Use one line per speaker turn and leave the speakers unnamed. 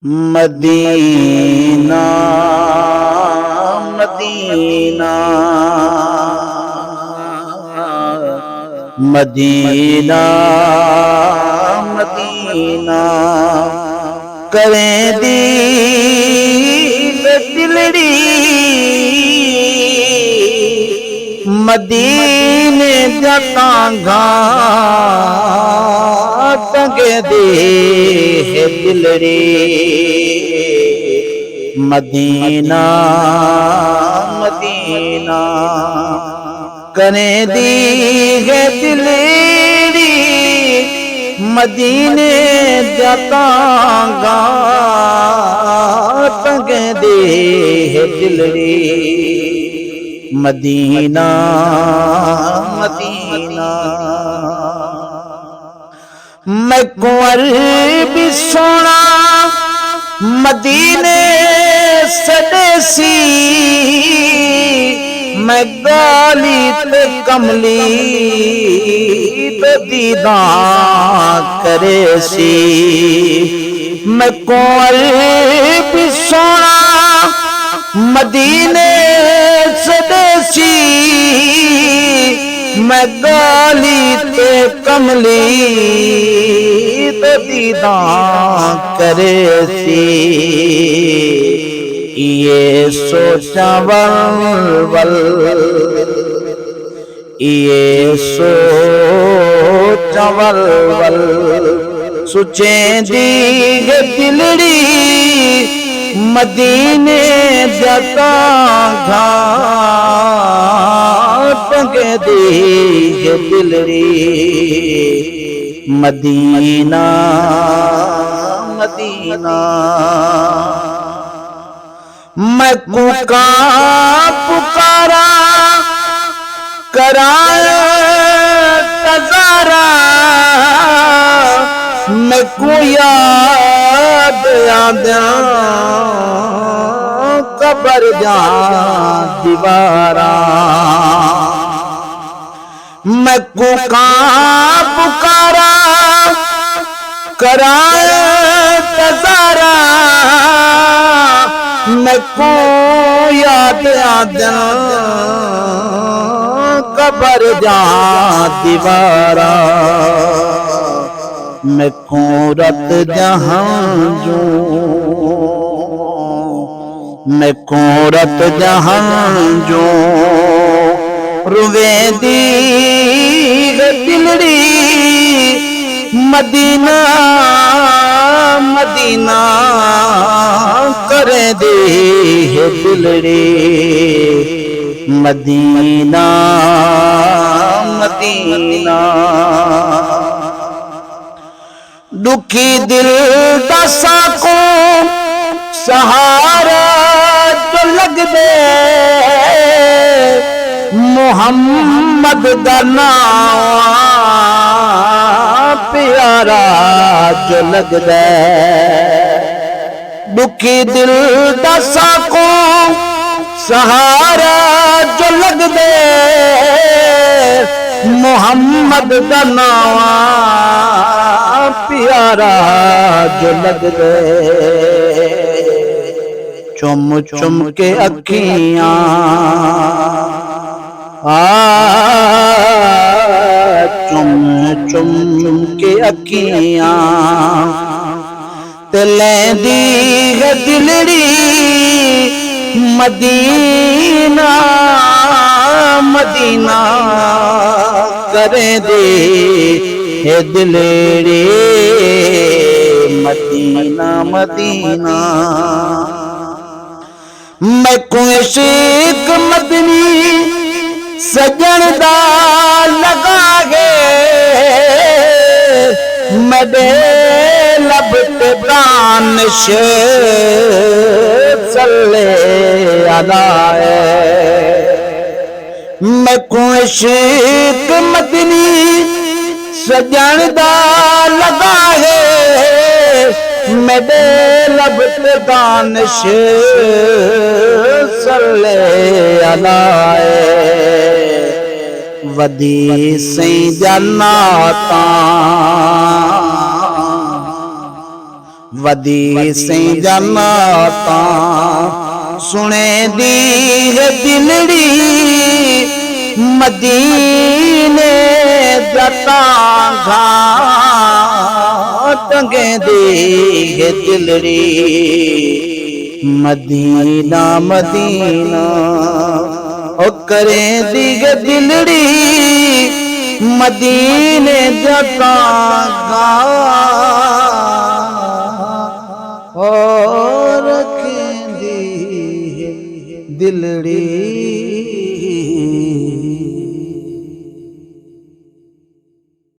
Medina Medina Medina Medina करें दी दिलड़ी मदीने जतांगा तंगे दे दिलड़ी Medina Medina करें दी है दिलड़ी मदीने जतांगा तंगे दे है दिलड़ी मदीना मदीना मैं कुंवर भी सोना मदीने सदेसी मैं गाली ते कमली ते दीदा करे सी मैं कुंवर भी सोना मदीने सदेसी मैं गाली ते कमली ते दीदा करे सी ये सोचा वल ये सोचा वल सुचे दी दिलड़ी मदीने जता घाट दे दिलड़ी मदीना मदीना मैं कुका पुकारा कराया तजारा मैं को याद आद्या कबर जा दीवारा मैं कुका पुकारा कराया तजारा मैं को याद आद्या कबर जा दीवारा मैं कोरत जहां जो मैं कोरत जहां जो रुवे दी दिलड़ी मदीना मदीना करे दे दिलड़ी मदीना मदीना दुखी दिल दसा को सहारा जो लग दे मोहम्मद दा नाम प्यारा जो लग दे दुखी दिल दसा को सहारा जो लग दे मोहम्मद दा नाम प्यारा जो लग दे चुम चुम के अखियां चुम चुम के अखियां ते लैंदी है दिलड़ी मदीना मदीना करे दे हे दिलड़ी मदीना मदीना मैं को इश्क मदनी सजन दा लगा गे मेरे लब ते दानिश सल्ले अलाए मैं को इश्क मदनी सजन दा लगा है मेरे लब ते दानिश सल्ले अलाए वदी सही जन्नता वदी से जन्नता सुने दी है दिलड़ी मदीने जता घाट दी है दिलड़ी मदीना मदीना ओ करे दी है दिलड़ी मदीने जता घाट और दिलड़ी